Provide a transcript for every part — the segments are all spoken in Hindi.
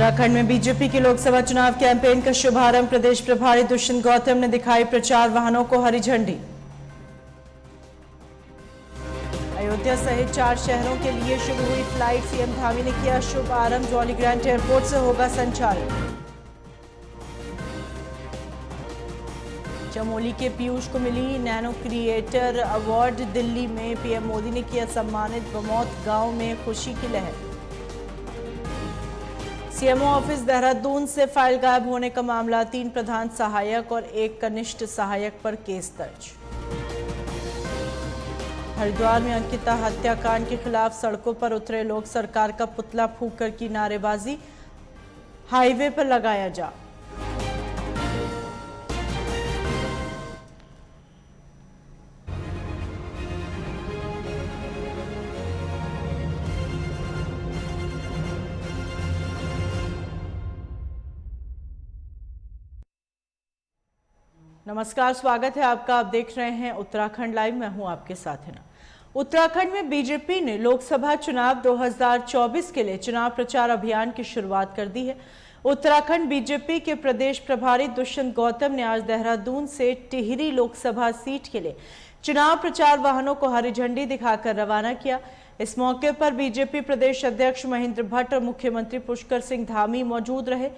उत्तराखंड में बीजेपी के लोकसभा चुनाव कैंपेन का शुभारंभ प्रदेश प्रभारी दुष्यंत गौतम ने दिखाई प्रचार वाहनों को हरी झंडी। अयोध्या सहित 4 शहरों के लिए शुरू हुई फ्लाइट, सीएम धामी ने किया शुभ आरंभ। जॉलीग्रांट एयरपोर्ट से होगा संचालन। चमोली के पीयूष को मिली नैनो क्रिएटर अवार्ड। दिल्ली में पीएम मोदी ने किया सम्मानित। बमौत गांव में खुशी की लहर। सीएमओ ऑफिस देहरादून से फाइल गायब होने का मामला। 3 प्रधान सहायक और 1 कनिष्ठ सहायक पर केस दर्ज। हरिद्वार में अंकिता हत्याकांड के खिलाफ सड़कों पर उतरे लोग। सरकार का पुतला फूंक कर की नारेबाजी। हाईवे पर लगाया जाम। नमस्कार, स्वागत है आपका। आप देख रहे हैं उत्तराखंड लाइव। मैं हूं आपके साथ हिना। उत्तराखंड में बीजेपी ने लोकसभा चुनाव 2024 के लिए चुनाव प्रचार अभियान की शुरुआत कर दी है। उत्तराखंड बीजेपी के प्रदेश प्रभारी दुष्यंत गौतम ने आज देहरादून से टिहरी लोकसभा सीट के लिए चुनाव प्रचार वाहनों को हरी झंडी दिखाकर रवाना किया। इस मौके पर बीजेपी प्रदेश अध्यक्ष महेंद्र भट्ट और मुख्यमंत्री पुष्कर सिंह धामी मौजूद रहे।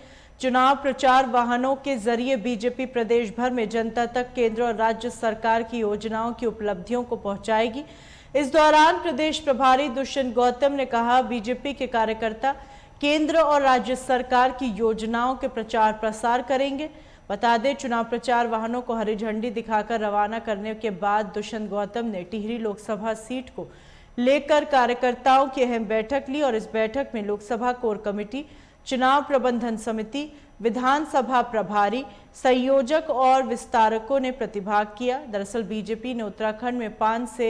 चुनाव प्रचार वाहनों के जरिए बीजेपी प्रदेश भर में जनता तक केंद्र और राज्य सरकार की योजनाओं की उपलब्धियों को पहुंचाएगी। इस दौरान प्रदेश प्रभारी दुष्यंत गौतम ने कहा, बीजेपी के कार्यकर्ता केंद्र और राज्य सरकार की योजनाओं के प्रचार प्रसार करेंगे। बता दें, चुनाव प्रचार वाहनों को हरी झंडी दिखाकर रवाना करने के बाद दुष्यंत गौतम ने टिहरी लोकसभा सीट को लेकर कार्यकर्ताओं की अहम बैठक ली और इस बैठक में लोकसभा कोर कमेटी, चुनाव प्रबंधन समिति, विधानसभा प्रभारी, संयोजक और विस्तारकों ने प्रतिभाग किया। दरअसल बीजेपी ने उत्तराखंड में 5 से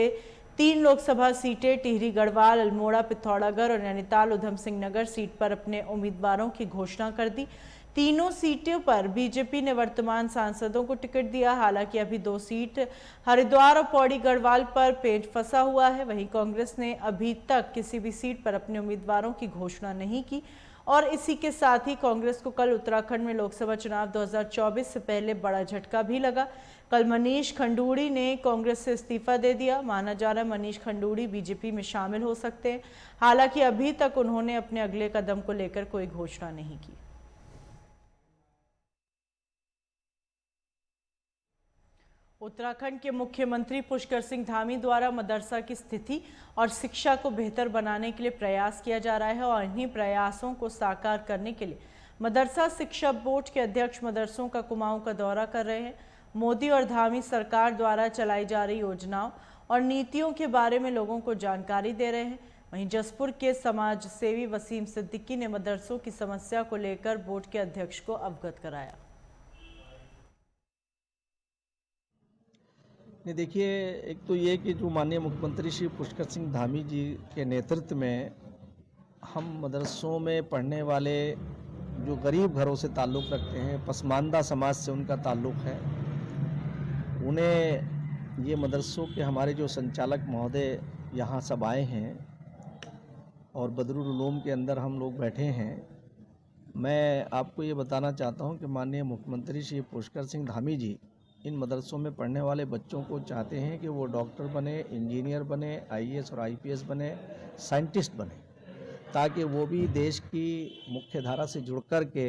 3 लोकसभा सीटें टिहरी गढ़वाल, अल्मोड़ा, पिथौरागढ़ और नैनीताल उधम सिंह नगर सीट पर अपने उम्मीदवारों की घोषणा कर दी। तीनों सीटों पर बीजेपी ने वर्तमान सांसदों को टिकट दिया। हालांकि अभी 2 सीट हरिद्वार और पौड़ी गढ़वाल पर पेंच फंसा हुआ है। वहीं कांग्रेस ने अभी तक किसी भी सीट पर अपने उम्मीदवारों की घोषणा नहीं की और इसी के साथ ही कांग्रेस को कल उत्तराखंड में लोकसभा चुनाव 2024 से पहले बड़ा झटका भी लगा। कल मनीष खंडूड़ी ने कांग्रेस से इस्तीफा दे दिया। माना जा रहा है मनीष खंडूड़ी बीजेपी में शामिल हो सकते हैं। हालांकि अभी तक उन्होंने अपने अगले कदम को लेकर कोई घोषणा नहीं की। उत्तराखंड के मुख्यमंत्री पुष्कर सिंह धामी द्वारा मदरसा की स्थिति और शिक्षा को बेहतर बनाने के लिए प्रयास किया जा रहा है और इन्हीं प्रयासों को साकार करने के लिए मदरसा शिक्षा बोर्ड के अध्यक्ष मदरसों का कुमाऊं का दौरा कर रहे हैं। मोदी और धामी सरकार द्वारा चलाई जा रही योजनाओं और नीतियों के बारे में लोगों को जानकारी दे रहे हैं। वहीं जसपुर के समाज सेवी वसीम सिद्दीकी ने मदरसों की समस्या को लेकर बोर्ड के अध्यक्ष को अवगत कराया। देखिए, एक तो ये कि जो माननीय मुख्यमंत्री श्री पुष्कर सिंह धामी जी के नेतृत्व में हम मदरसों में पढ़ने वाले जो गरीब घरों से ताल्लुक़ रखते हैं, पसमानदा समाज से उनका ताल्लुक़ है, उन्हें ये मदरसों के हमारे जो संचालक महोदय यहाँ सब आए हैं और बदरुल उलूम के अंदर हम लोग बैठे हैं। मैं आपको ये बताना चाहता हूँ कि माननीय मुख्यमंत्री श्री पुष्कर सिंह धामी जी इन मदरसों में पढ़ने वाले बच्चों को चाहते हैं कि वो डॉक्टर बने, इंजीनियर बने, आईएएस और आईपीएस बने, साइंटिस्ट बने, ताकि वो भी देश की मुख्य धारा से जुड़ कर के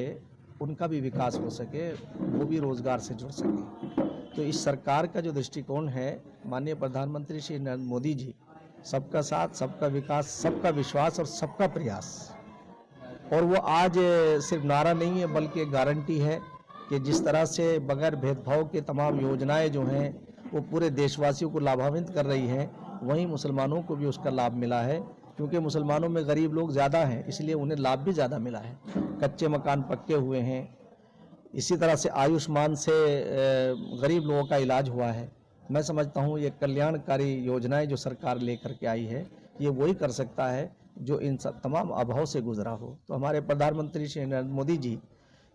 उनका भी विकास हो सके, वो भी रोज़गार से जुड़ सके। तो इस सरकार का जो दृष्टिकोण है, माननीय प्रधानमंत्री श्री नरेंद्र मोदी जी, सबका साथ, सबका विकास, सबका विश्वास और सबका प्रयास, और वो आज सिर्फ नारा नहीं है बल्कि गारंटी है कि जिस तरह से बगैर भेदभाव के तमाम योजनाएं जो हैं वो पूरे देशवासियों को लाभान्वित कर रही हैं, वहीं मुसलमानों को भी उसका लाभ मिला है। क्योंकि मुसलमानों में गरीब लोग ज़्यादा हैं, इसलिए उन्हें लाभ भी ज़्यादा मिला है। कच्चे मकान पक्के हुए हैं। इसी तरह से आयुष्मान से गरीब लोगों का इलाज हुआ है। मैं समझता हूँ ये कल्याणकारी योजनाएं जो सरकार लेकर के आई है, ये वही कर सकता है जो इन तमाम अभाव से गुजरा हो। तो हमारे प्रधानमंत्री श्री नरेंद्र मोदी जी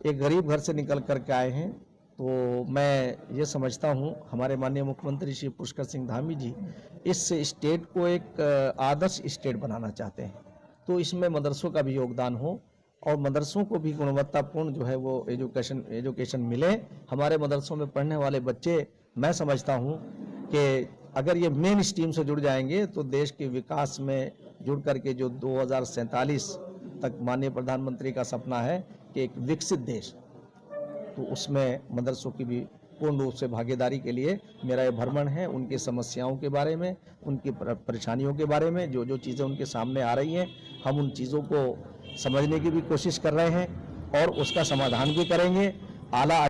एक गरीब घर से निकल कर के आए हैं, तो मैं ये समझता हूँ हमारे माननीय मुख्यमंत्री श्री पुष्कर सिंह धामी जी इस स्टेट को एक आदर्श स्टेट बनाना चाहते हैं। तो इसमें मदरसों का भी योगदान हो और मदरसों को भी गुणवत्तापूर्ण जो है वो एजुकेशन मिले। हमारे मदरसों में पढ़ने वाले बच्चे, मैं समझता हूँ कि अगर ये मेन स्ट्रीम से जुड़ जाएंगे तो देश के विकास में जुड़ करके जो 2047 तक माननीय प्रधानमंत्री का सपना है कि एक विकसित देश, तो उसमें मदरसों की भी पूर्ण रूप से भागीदारी के लिए मेरा ये भ्रमण है। उनकी समस्याओं के बारे में, उनकी परेशानियों के बारे में, जो जो चीज़ें उनके सामने आ रही हैं, हम उन चीज़ों को समझने की भी कोशिश कर रहे हैं और उसका समाधान भी करेंगे। आला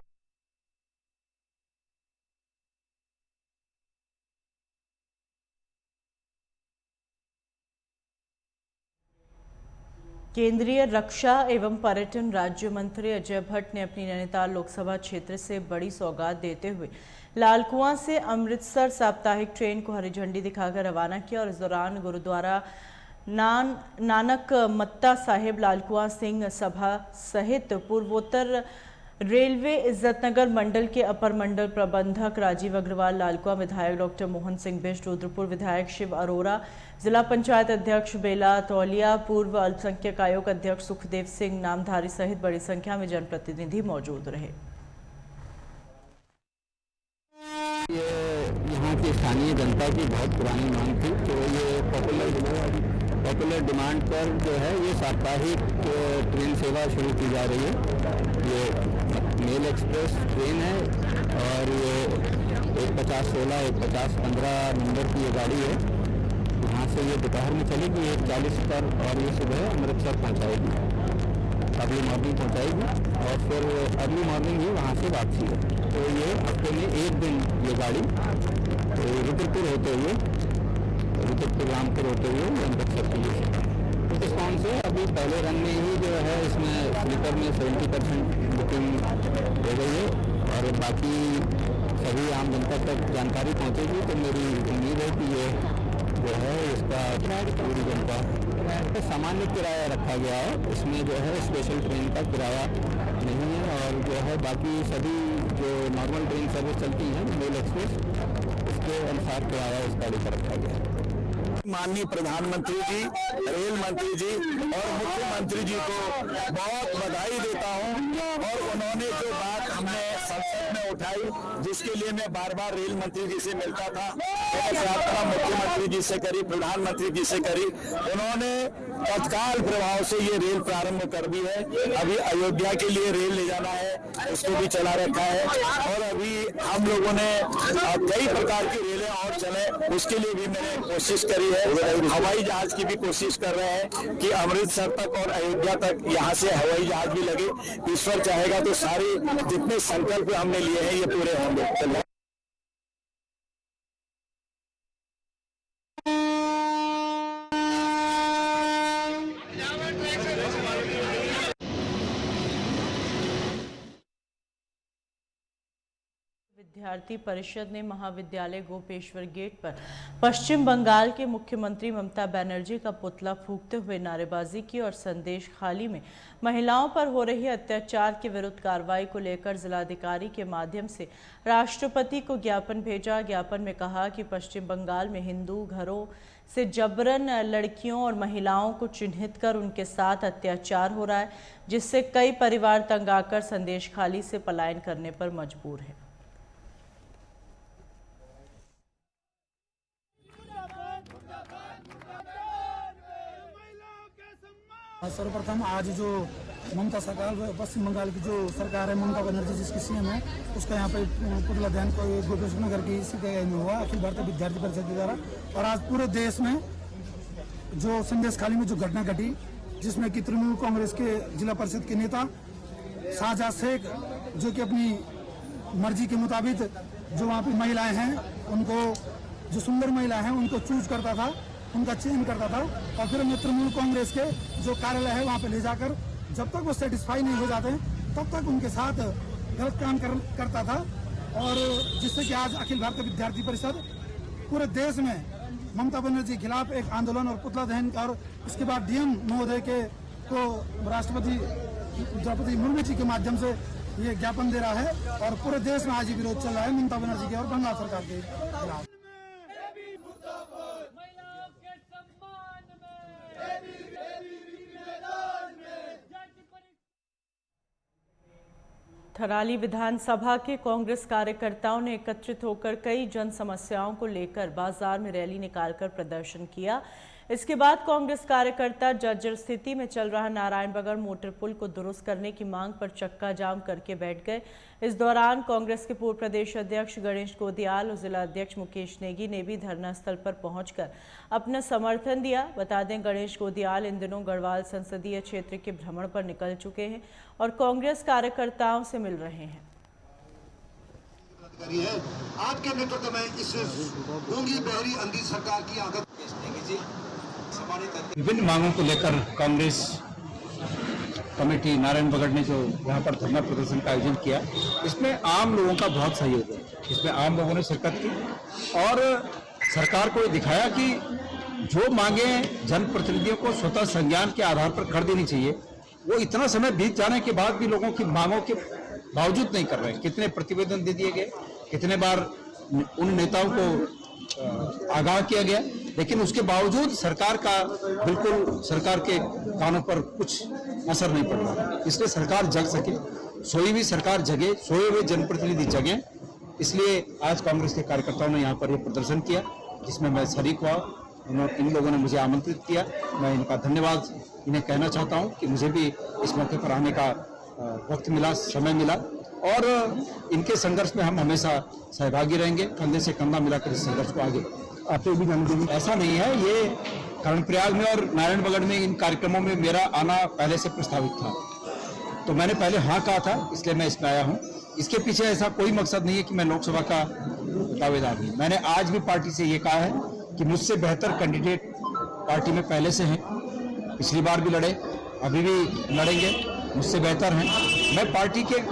केंद्रीय रक्षा एवं पर्यटन राज्य मंत्री अजय भट्ट ने अपनी नैनीताल लोकसभा क्षेत्र से बड़ी सौगात देते हुए लालकुआं से अमृतसर साप्ताहिक ट्रेन को हरी झंडी दिखाकर रवाना किया और इस दौरान गुरुद्वारा नानक मत्ता साहिब, लालकुआं सिंह सभा सहित पूर्वोत्तर रेलवे इज्जतनगर मंडल के अपर मंडल प्रबंधक राजीव अग्रवाल, लालकुआं विधायक डॉक्टर मोहन सिंह बिष्ट, रुद्रपुर विधायक शिव अरोरा, जिला पंचायत अध्यक्ष बेला तौलिया, पूर्व अल्पसंख्यक आयोग अध्यक्ष सुखदेव सिंह नामधारी सहित बड़ी संख्या में जनप्रतिनिधि मौजूद रहे। ये यहाँ की स्थानीय जनता की बहुत पुरानी मांग थी, तो ये पॉपुलर डिमांड पर जो है ये साप्ताहिक ट्रेन सेवा शुरू की जा रही है। ये मेल एक्सप्रेस ट्रेन है और ये 150-16, 150-15 नंबर की ये गाड़ी है। यहाँ से ये दोपहर में चलेगी 1:40 पर और ये सुबह अमृतसर पहुँचाएगी, अर्ली मॉर्निंग पहुँचाएगी और फिर अर्ली मॉर्निंग ही वहाँ से वापसी है। तो ये हफ्ते में एक दिन ये गाड़ी रुद्रपुर होते हुए, रुद्रपुर रामपुर होते हुए अमृतसर के लिए इस डिस्काउंट से अभी पहले रन में ही जो है इसमें स्लीपर में 70% बुकिंग हो गई है और बाकी सभी आम जनता तक जानकारी पहुँचेगी। तो मेरी उम्मीद है कि ये जो है इसका पूरी जनता सामान्य किराया रखा गया है, इसमें जो है स्पेशल ट्रेन का किराया नहीं है और जो है बाकी सभी जो नॉर्मल ट्रेन सर्विस चलती हैं मेल एक्सप्रेस, उसके अनुसार किराया इस गाड़ी का रखा गया है। माननीय प्रधानमंत्री जी, रेल मंत्री जी और मुख्यमंत्री जी को बहुत बधाई देता हूं और उन्होंने जो बात हमने संसद में उठाई, जिसके लिए मैं बार बार रेल मंत्री जी से मिलता था, प्रार्थना मुख्यमंत्री जी से करी, प्रधानमंत्री जी से करी, उन्होंने तत्काल प्रभाव से ये रेल प्रारंभ कर दी है। अभी अयोध्या के लिए रेल ले जाना है, उसको भी चला रखा है और अभी हम लोगों ने कई प्रकार की रेलें और चले, उसके लिए भी मैंने कोशिश करी है। हवाई जहाज की भी कोशिश कर रहे हैं कि अमृतसर तक और अयोध्या तक यहाँ से हवाई जहाज भी लगे। ईश्वर चाहेगा तो सारे जितने संकल्प हमने लिए हैं ये पूरे होंगे। विद्यार्थी परिषद ने महाविद्यालय गोपेश्वर गेट पर पश्चिम बंगाल के मुख्यमंत्री ममता बनर्जी का पुतला फूंकते हुए नारेबाजी की और संदेश खाली में महिलाओं पर हो रही अत्याचार के विरुद्ध कार्रवाई को लेकर जिलाधिकारी के माध्यम से राष्ट्रपति को ज्ञापन भेजा। ज्ञापन में कहा कि पश्चिम बंगाल में हिंदू घरों से जबरन लड़कियों और महिलाओं को चिन्हित कर उनके साथ अत्याचार हो रहा है, जिससे कई परिवार तंग आकर संदेश खाली से पलायन करने पर मजबूर है। सर्वप्रथम आज जो ममता सरकार, पश्चिम बंगाल की जो सरकार है, ममता बनर्जी जिसकी सीएम है, उसका यहाँ पे पुतला दहन को गोपेश्वर नगर की सीधे में हुआ अखिल भारतीय विद्यार्थी परिषद के द्वारा। और आज पूरे देश में जो संदेश खाली में जो घटना घटी, जिसमें कि तृणमूल कांग्रेस के जिला परिषद के नेता शाहजहां शेख, जो कि अपनी मर्जी के मुताबिक जो वहाँ पे महिलाएं हैं उनको, जो सुंदर महिलाएं हैं उनको चूज करता था, उनका चयन करता था और फिर हमें तृणमूल कांग्रेस के जो कार्यालय है वहाँ पे ले जाकर जब तक वो सेटिस्फाई नहीं हो जाते तब तक उनके साथ गलत काम करता था। और जिससे कि आज अखिल भारतीय विद्यार्थी परिषद पूरे देश में ममता बनर्जी के खिलाफ एक आंदोलन और पुतला दहन और इसके बाद डीएम महोदय के को राष्ट्रपति द्रौपदी मुर्मू जी के माध्यम से ये ज्ञापन दे रहा है और पूरे देश में आज ये विरोध चल रहा है ममता बनर्जी के और बंगाल सरकार के खिलाफ। थराली विधानसभा के कांग्रेस कार्यकर्ताओं ने एकत्रित होकर कई जन समस्याओं को लेकर बाजार में रैली निकालकर प्रदर्शन किया। इसके बाद कांग्रेस कार्यकर्ता जर्जर स्थिति में चल रहा नारायणबगड़ मोटर पुल को दुरुस्त करने की मांग पर चक्का जाम करके बैठ गए। इस दौरान कांग्रेस के पूर्व प्रदेश अध्यक्ष गणेश गोदियाल और जिला अध्यक्ष मुकेश नेगी ने भी धरना स्थल पर पहुंचकर अपना समर्थन दिया। बता दें, गणेश गोदियाल इन दिनों गढ़वाल संसदीय क्षेत्र के भ्रमण पर निकल चुके हैं और कांग्रेस कार्यकर्ताओं से मिल रहे हैं। आपके नेतृत्व में इस गूंगी बहरी अंधी सरकार की आदत विभिन्न मांगों को लेकर कांग्रेस कमेटी नारायणबगड़ ने जो यहाँ पर धरना प्रदर्शन का आयोजन किया, इसमें आम लोगों का बहुत सहयोग है। इसमें आम लोगों ने शिरकत की और सरकार को दिखाया कि जो मांगे जनप्रतिनिधियों को स्वतः संज्ञान के आधार पर कर देनी चाहिए, वो इतना समय बीत जाने के बाद भी लोगों की मांगों के बावजूद नहीं कर रहे हैं। कितने प्रतिवेदन दे दिए गए, कितने बार उन नेताओं को आगाह किया गया, लेकिन उसके बावजूद सरकार का बिल्कुल सरकार के कानों पर कुछ असर नहीं पड़ रहा। इसलिए सरकार जग सके, सोई हुई सरकार जगे, सोए हुए जनप्रतिनिधि जगे। इसलिए आज कांग्रेस के कार्यकर्ताओं ने यहाँ पर ये प्रदर्शन किया, जिसमें मैं शरीक हुआ। इन लोगों ने मुझे आमंत्रित किया, मैं इनका धन्यवाद इन्हें कहना चाहता हूँ कि मुझे भी इस मौके पर आने का वक्त मिला, समय मिला और इनके संघर्ष में हम हमेशा सहभागी रहेंगे, कंधे से कंधा मिलाकर इस संघर्ष को आगे आते भी जाने देंगे। ऐसा नहीं है, ये कर्णप्रयाग में और नारायणबगड़ में इन कार्यक्रमों में मेरा आना पहले से प्रस्तावित था, तो मैंने पहले हाँ कहा था, इसलिए मैं इसमें आया हूँ। इसके पीछे ऐसा कोई मकसद नहीं है कि मैं लोकसभा का दावेदार हूँ। मैंने आज भी पार्टी से ये कहा है कि मुझसे बेहतर कैंडिडेट पार्टी में पहले से हैं, पिछली बार भी लड़े, अभी भी लड़ेंगे, मुझसे बेहतर हैं। मैं पार्टी के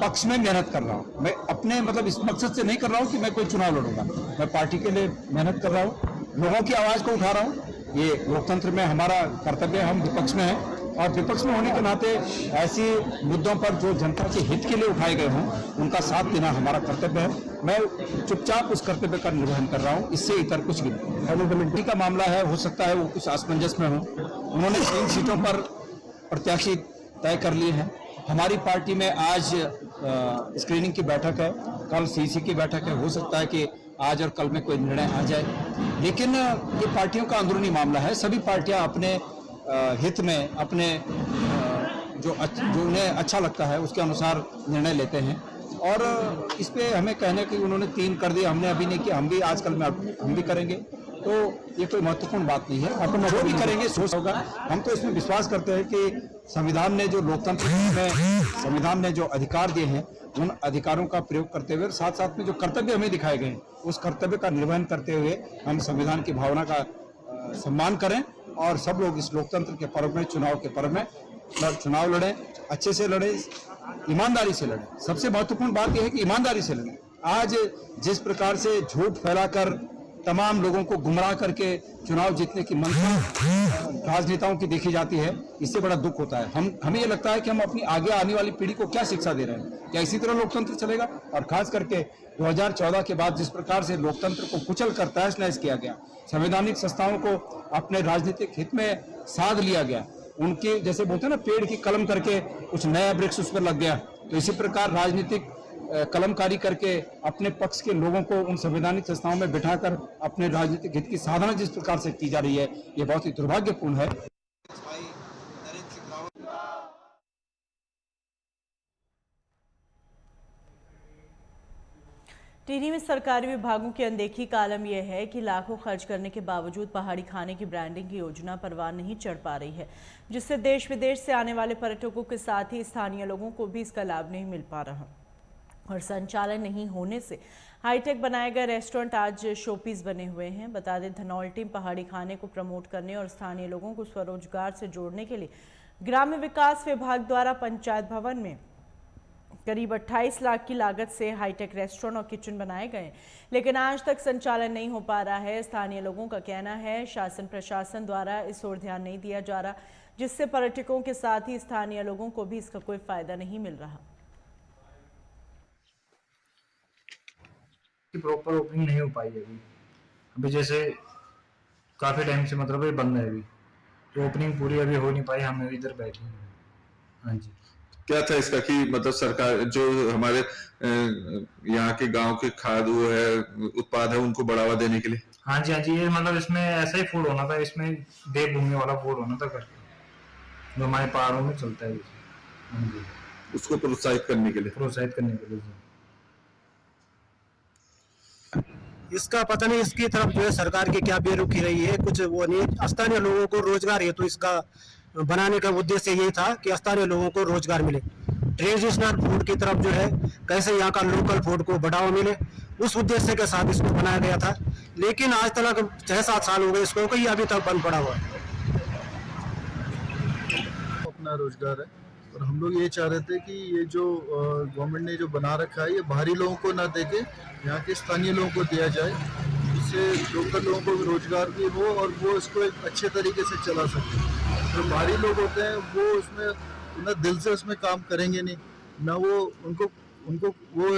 पक्ष में मेहनत कर रहा हूँ। मैं अपने मतलब इस मकसद से नहीं कर रहा हूँ कि मैं कोई चुनाव लड़ूंगा, मैं पार्टी के लिए मेहनत कर रहा हूँ, लोगों की आवाज़ को उठा रहा हूँ। ये लोकतंत्र में हमारा कर्तव्य है, हम विपक्ष में हैं और विपक्ष में होने के नाते ऐसी मुद्दों पर जो जनता के हित के लिए उठाए गए हों उनका साथ देना हमारा कर्तव्य है। मैं चुपचाप उस कर्तव्य का निर्वहन कर रहा हूँ, इससे इतर कुछ भी नहीं। कमेटी का मामला है, हो सकता है वो कुछ असमंजस में हो। उन्होंने 3 सीटों पर प्रत्याशी तय कर लिए हैं। हमारी पार्टी में आज स्क्रीनिंग की बैठक है, कल सीसी की बैठक है। हो सकता है कि आज और कल में कोई निर्णय आ जाए, लेकिन ये पार्टियों का अंदरूनी मामला है। सभी पार्टियां अपने हित में, अपने जो उन्हें अच्छा लगता है उसके अनुसार निर्णय लेते हैं और इस पे हमें कहने कि उन्होंने 3 कर दिए, हमने अभी नहीं किया, हम भी आजकल में हम भी करेंगे, तो ये कोई महत्वपूर्ण बात नहीं है। अपन जो भी करेंगे सोच होगा। हम तो इसमें विश्वास करते हैं कि संविधान ने जो लोकतंत्र में संविधान ने जो अधिकार दिए हैं उन अधिकारों का प्रयोग करते हुए साथ साथ में जो कर्तव्य हमें दिखाए गए हैं उस कर्तव्य का निर्वहन करते हुए हम संविधान की भावना का सम्मान करें और सब लोग इस लोकतंत्र के पर्व में, चुनाव के पर्व में चुनाव लड़ें, अच्छे से लड़ें, ईमानदारी से लड़ें। सबसे महत्वपूर्ण बात यह है कि ईमानदारी से लड़ें। आज जिस प्रकार से झूठ फैलाकर तमाम लोगों को गुमराह करके चुनाव जीतने की मंशा राजनेताओं की देखी जाती है, इससे बड़ा दुख होता है। हमें ये लगता है कि हम अपनी आगे आने वाली पीढ़ी को क्या शिक्षा दे रहे हैं, क्या इसी तरह लोकतंत्र चलेगा? और खास करके 2014 के बाद जिस प्रकार से लोकतंत्र को कुचल कर तहस नहस किया गया, संवैधानिक संस्थाओं को अपने राजनीतिक हित में साध लिया गया, उनके जैसे बोलते हैं ना पेड़ की कलम करके कुछ नया वृक्ष उस पर लग गया, तो इसी प्रकार राजनीतिक कलमकारी करके अपने पक्ष के लोगों को उन संवैधानिक संस्थाओं में बिठाकर अपने राजनीतिक हित की साधना जिस प्रकार से की जा रही है, ये बहुत ही दुर्भाग्यपूर्ण है। टिहरी में सरकारी विभागों की अनदेखी का आलम यह है कि लाखों खर्च करने के बावजूद पहाड़ी खाने की ब्रांडिंग की योजना परवान नहीं चढ़ पा रही है, जिससे देश विदेश से आने वाले पर्यटकों के साथ ही स्थानीय लोगों को भी इसका लाभ नहीं मिल पा रहा और संचालन नहीं होने से हाईटेक बनाए गए रेस्टोरेंट आज शोपीस बने हुए हैं। बता दें, धनौल टीम पहाड़ी खाने को प्रमोट करने और स्थानीय लोगों को स्वरोजगार से जोड़ने के लिए ग्राम्य विकास विभाग द्वारा पंचायत भवन में करीब 28 लाख की लागत से हाईटेक रेस्टोरेंट और किचन बनाए गए, लेकिन आज तक संचालन नहीं हो पा रहा है। स्थानीय लोगों का कहना है शासन प्रशासन द्वारा इस ओर ध्यान नहीं दिया जा रहा, जिससे पर्यटकों के साथ ही स्थानीय लोगों को भी इसका कोई फायदा नहीं मिल रहा। प्रॉपर ओपनिंग नहीं हो पाई है अभी जैसे काफी टाइम से मतलब ये बंद है अभी, तो ओपनिंग पूरी अभी हो नहीं पाई, हम इधर बैठे हैं। हाँ जी। क्या था इसका कि मतलब सरकार जो हमारे यहाँ के गांव के खाद वो है उत्पाद है उनको बढ़ावा देने के लिए? हाँ जी, ये मतलब इसमें ऐसा ही फूड होना था, इसमें देवभूमि वाला फूड होना था करके, जो हमारे पहाड़ों में चलता है। हाँ जी, उसको प्रोत्साहित करने के लिए जी। इसका पता नहीं इसकी तरफ जो है सरकार की क्या बेरुखी रही है, कुछ वो नहीं। स्थानीय लोगों को रोजगार हेतु इसका बनाने का उद्देश्य यही था कि स्थानीय लोगों को रोजगार मिले, ट्रेडिशनल फूड की तरफ जो है कैसे यहाँ का लोकल फूड को बढ़ावा मिले, उस उद्देश्य के साथ इसको बनाया गया था। लेकिन आज तक 6-7 साल हो गए इसको, कोई अभी तक बंद पड़ा हुआ है। अपना रोजगार है और हम लोग ये चाह रहे थे कि ये जो गवर्नमेंट ने जो बना रखा है ये बाहरी लोगों को ना देके यहाँ के स्थानीय लोगों को दिया जाए, इससे लोकल लोगों को भी रोजगार भी हो और वो इसको एक अच्छे तरीके से चला सके। जो बाहरी लोग होते हैं वो उसमें ना दिल से उसमें काम करेंगे नहीं, ना वो उनको वो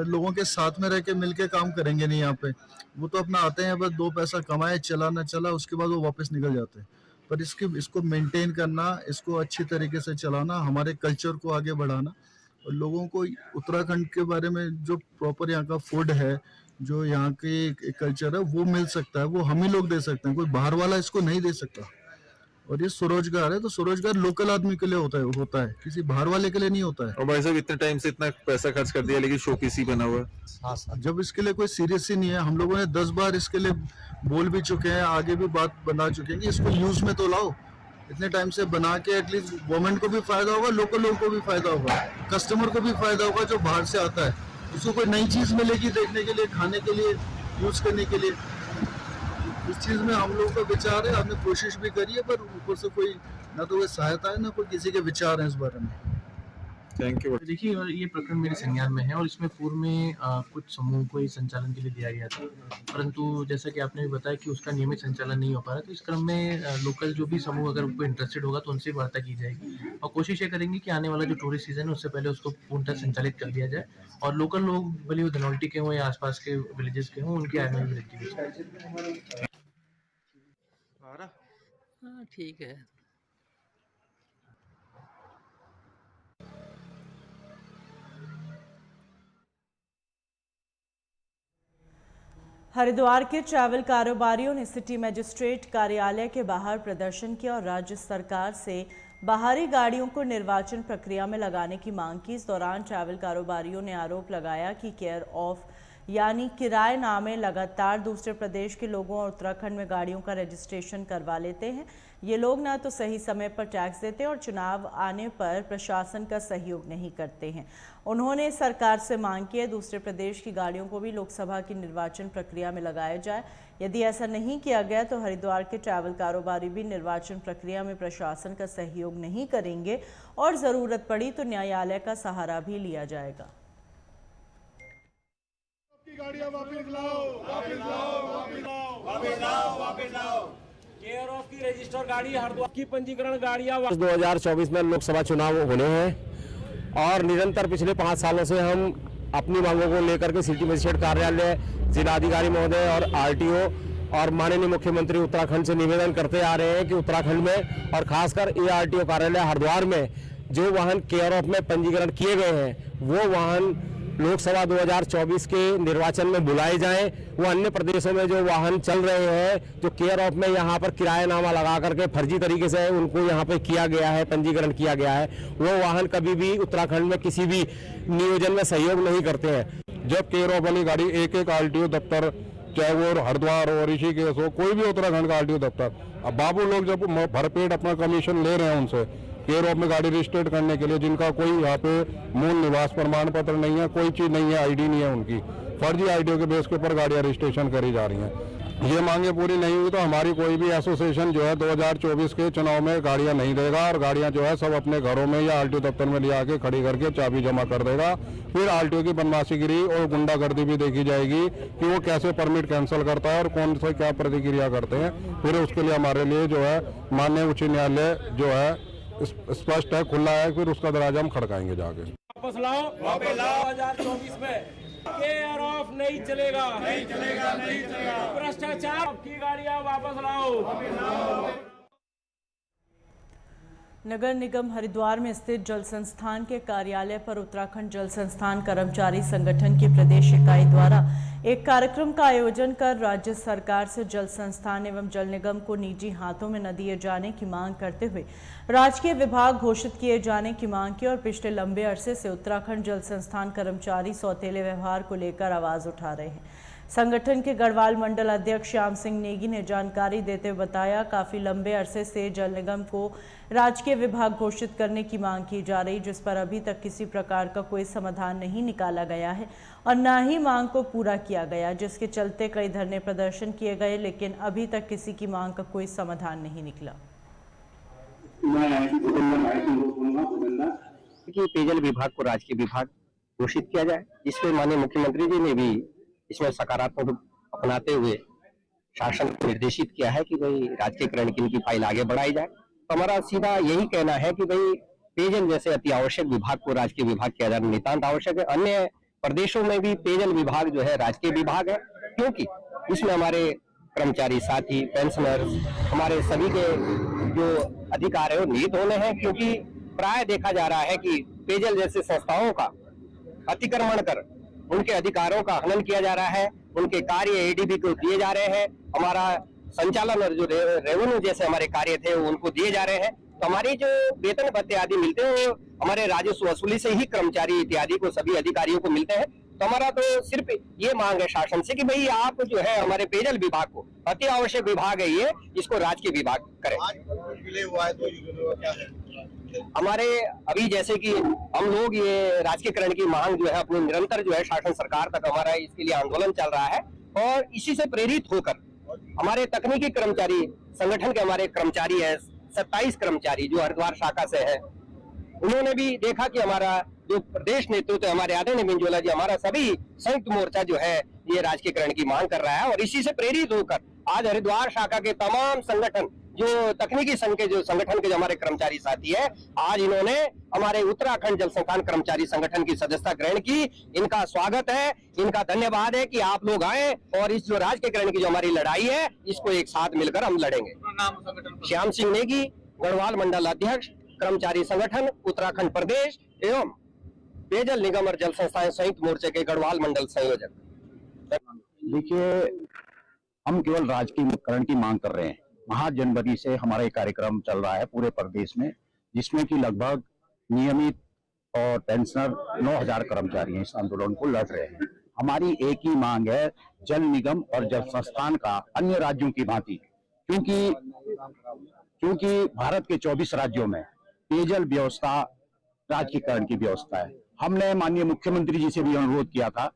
लोगों के साथ में रह के मिल के काम करेंगे नहीं। यहाँ पे वो तो अपना आते हैं, बस 2 पैसा कमाए, चला ना चला, उसके बाद वो वापस निकल जाते हैं। पर इसको मेंटेन करना, इसको अच्छी तरीके से चलाना, हमारे कल्चर को आगे बढ़ाना और लोगों को उत्तराखंड के बारे में जो प्रॉपर यहाँ का फूड है, जो यहाँ के कल्चर है वो मिल सकता है, वो हम ही लोग दे सकते हैं, कोई बाहर वाला इसको नहीं दे सकता। और ये स्वरोजगार है तो स्वरोजगार लोकल आदमी के लिए होता है, किसी बाहर वाले के लिए नहीं होता है। और भाई साहब इतने टाइम से इतना पैसा खर्च कर दिया लेकिन शोपीस ही बना हुआ है। जब इसके लिए कोई सीरियस ही नहीं है, हम लोगों ने 10 बार इसके लिए बोल भी चुके हैं, आगे भी बात बना चुके हैं कि इसको यूज में तो लाओ। इतने टाइम से बना के एटलीस्ट गवर्नमेंट को भी फायदा होगा, लोकल लोगों को भी फायदा होगा, कस्टमर को भी फायदा होगा जो बाहर से आता है, उसको कोई नई चीज मिलेगी देखने के लिए, खाने के लिए, यूज करने के लिए। इस चीज में हम लोगों का विचार है, हमने कोशिश भी करी है, पर ऊपर से कोई ना तो कोई सहायता है ना कोई किसी के विचार है इस बारे में। Thank you. देखिए, ये प्रकरण मेरे संज्ञान में है और इसमें पूर्व में कुछ समूह को ही संचालन के लिए दिया गया था, परंतु जैसा कि आपने भी बताया कि उसका नियमित संचालन नहीं हो पा रहा, तो इस क्रम में लोकल जो भी समूह अगर कोई इंटरेस्टेड होगा तो उनसे वार्ता की जाएगी और कोशिश ये करेंगे कि आने वाला जो टूरिस्ट सीजन है उससे पहले उसको पूर्णतः संचालित कर दिया जाए और लोकल लोग भले वो धनौल्टी के हों या आसपास के विलेजेस के हों, उनकी आय में वृद्धि हो। हाँ ठीक है। हरिद्वार के ट्रैवल कारोबारियों ने सिटी मजिस्ट्रेट कार्यालय के बाहर प्रदर्शन किया और राज्य सरकार से बाहरी गाड़ियों को निर्वाचन प्रक्रिया में लगाने की मांग की। इस दौरान ट्रैवल कारोबारियों ने आरोप लगाया कि केयर ऑफ यानी किराए नामे लगातार दूसरे प्रदेश के लोगों और उत्तराखंड में गाड़ियों का रजिस्ट्रेशन करवा लेते हैं। ये लोग ना तो सही समय पर टैक्स देते और चुनाव आने पर प्रशासन का सहयोग नहीं करते हैं। उन्होंने सरकार से मांग की है दूसरे प्रदेश की गाड़ियों को भी लोकसभा की निर्वाचन प्रक्रिया में लगाया जाए। यदि ऐसा नहीं किया गया तो हरिद्वार के ट्रैवल कारोबारी भी निर्वाचन प्रक्रिया में प्रशासन का सहयोग नहीं करेंगे और जरूरत पड़ी तो न्यायालय का सहारा भी लिया जाएगा। गाड़ियां वापस लाओ, वापस लाओ, वापस लाओ, वापस लाओ, वापस लाओ। केयर ऑफ की रजिस्टर्ड गाड़ी, हरिद्वार की पंजीकरण गाड़ियां 2024 में लोकसभा चुनाव होने हैं और निरंतर पिछले 5 सालों से हम अपनी मांगों को लेकर के सिटी मजिस्ट्रेट कार्यालय, जिलाधिकारी महोदय और आरटीओ और माननीय मुख्यमंत्री उत्तराखंड से निवेदन करते आ रहे हैं कि उत्तराखंड में और खासकर एआरटीओ कार्यालय हरिद्वार में जो वाहन केयर ऑफ में पंजीकरण किए गए हैं वो वाहन लोकसभा 2024 के निर्वाचन में बुलाए जाएं। वो अन्य प्रदेशों में जो वाहन चल रहे हैं जो केयर ऑफ में यहाँ पर किराएनामा लगा करके फर्जी तरीके से उनको यहाँ पे किया गया है, पंजीकरण किया गया है, वो वाहन कभी भी उत्तराखंड में किसी भी नियोजन में सहयोग नहीं करते हैं। जब केयर ऑफ वाली गाड़ी एक आरटीओ दफ्तर, चाहे वो हरिद्वार हो, ऋषिकेश हो, कोई भी उत्तराखंड का आरटीओ दफ्तर, अब बाबू लोग जब भरपेट अपना कमीशन ले रहे हैं उनसे केयर ऑफ में गाड़ी रजिस्टर्ड करने के लिए, जिनका कोई यहाँ पे मूल निवास प्रमाण पत्र नहीं है, कोई चीज नहीं है, आईडी नहीं है, उनकी फर्जी आईडियो के बेस के ऊपर गाड़ियाँ रजिस्ट्रेशन करी जा रही हैं। ये मांगे पूरी नहीं हुई तो हमारी कोई भी एसोसिएशन जो है 2024 के चुनाव में गाड़ियाँ नहीं देगा और गाड़ियाँ जो है सब अपने घरों में या आरटीओ दफ्तर में ले आके खड़ी करके चाबी जमा कर देगा। फिर आरटीओ की बदमाशीगिरी और गुंडागर्दी भी देखी जाएगी कि वो कैसे परमिट कैंसिल करता है और कौन से क्या प्रतिक्रिया करते हैं। फिर उसके लिए हमारे लिए जो है माननीय उच्च न्यायालय जो है स्पष्ट है, खुला है, फिर उसका दरवाजा हम खड़काएंगे जाके। वापस लाओ, वापस लाओ। 2024 में केयर ऑफ नहीं चलेगा, नहीं चलेगा, नहीं चलेगा। भ्रष्टाचार की गाड़ियां वापस लाओ, वापस लाओ। नगर निगम हरिद्वार में स्थित जल संस्थान के कार्यालय पर उत्तराखंड जल संस्थान कर्मचारी संगठन की प्रदेश इकाई द्वारा एक कार्यक्रम का आयोजन कर राज्य सरकार से जल संस्थान एवं जल निगम को निजी हाथों में न दिए जाने की मांग करते हुए राजकीय विभाग घोषित किए जाने की मांग की और पिछले लंबे अरसे से उत्तराखंड जल संस्थान कर्मचारी सौतेले व्यवहार को लेकर आवाज उठा रहे हैं। संगठन के गढ़वाल मंडल अध्यक्ष श्याम सिंह नेगी ने जानकारी देते हुए बताया, काफी लंबे अरसे से जल निगम को राजकीय विभाग घोषित करने की मांग की जा रही, जिस पर अभी तक किसी प्रकार का कोई समाधान नहीं निकाला गया है और न ही मांग को पूरा किया गया, जिसके चलते कई धरने प्रदर्शन किए गए, लेकिन अभी तक किसी की मांग का कोई समाधान नहीं निकला। पेयजल विभाग को राजकीय विभाग घोषित किया जाए, जिसमें माननीय मुख्यमंत्री जी ने भी इसमें सकारात्मक अपनाते हुए शासन को निर्देशित किया है कि भाई राजकीयकरण की इनकी फाइल आगे बढ़ाई जाए। तो हमारा सीधा यही कहना है कि भाई पेयजल जैसे अति आवश्यक विभाग को राजकीय विभाग किया जाना नितांत आवश्यक है। अन्य प्रदेशों में भी पेयजल विभाग जो है राजकीय विभाग है, क्योंकि इसमें हमारे कर्मचारी साथी, पेंशनर, हमारे सभी के जो अधिकार है वो निहित होने हैं, क्योंकि प्राय देखा जा रहा है कि पेयजल जैसे संस्थाओं का अतिक्रमण कर उनके अधिकारों का हनन किया जा रहा है, उनके कार्य एडीबी को दिए जा रहे हैं, हमारा संचालन और जो रेवेन्यू जैसे हमारे कार्य थे वो उनको दिए जा रहे हैं। तो हमारी जो वेतन भत्ते आदि मिलते हैं वो हमारे राजस्व वसूली से ही कर्मचारी इत्यादि को सभी अधिकारियों को मिलते हैं। तो हमारा तो सिर्फ ये मांग है शासन से कि भाई आप जो है हमारे पेयजल विभाग को, अति आवश्यक विभाग है ये, इसको राजकीय विभाग करें। हमारे अभी जैसे कि हम लोग ये राजकीयकरण की मांग जो है अपनी निरंतर जो है शासन सरकार तक हमारा इसके लिए आंदोलन चल रहा है, और इसी से प्रेरित होकर हमारे तकनीकी कर्मचारी संगठन के हमारे कर्मचारी है 27 कर्मचारी जो हरिद्वार शाखा से है, उन्होंने भी देखा कि हमारा जो प्रदेश नेतृत्व हमारे आदरणीय मिंजोला जी, हमारा सभी संयुक्त मोर्चा जो है ये राजकीयकरण की मांग कर रहा है, और इसी से प्रेरित होकर आज हरिद्वार शाखा के तमाम संगठन जो तकनीकी संघ के जो संगठन के जो हमारे कर्मचारी साथी है, आज इन्होंने हमारे उत्तराखंड जल संस्थान कर्मचारी संगठन की सदस्यता ग्रहण की। इनका स्वागत है, इनका धन्यवाद है कि आप लोग आए और इस जो राजकीयकरण की जो हमारी लड़ाई है इसको एक साथ मिलकर हम लड़ेंगे। श्याम सिंह नेगी, गढ़वाल मंडल अध्यक्ष, कर्मचारी संगठन उत्तराखंड प्रदेश एवं पेयजल निगम और जल संस्थान संयुक्त मोर्चे के गढ़वाल मंडल संयोजक। देखिए, हम केवल राजकीयकरण की मांग कर रहे हैं। माह जनवरी से हमारा ये कार्यक्रम चल रहा है पूरे प्रदेश में, जिसमें कि लगभग नियमित और पेंशनर 9000 कर्मचारी इस आंदोलन को लड़ रहे हैं। हमारी एक ही मांग है, जल निगम और जल संस्थान का अन्य राज्यों की भांति, क्योंकि भारत के 24 राज्यों में पेयजल व्यवस्था राजकीयकरण की व्यवस्था है। हमने माननीय मुख्यमंत्री जी से भी अनुरोध किया था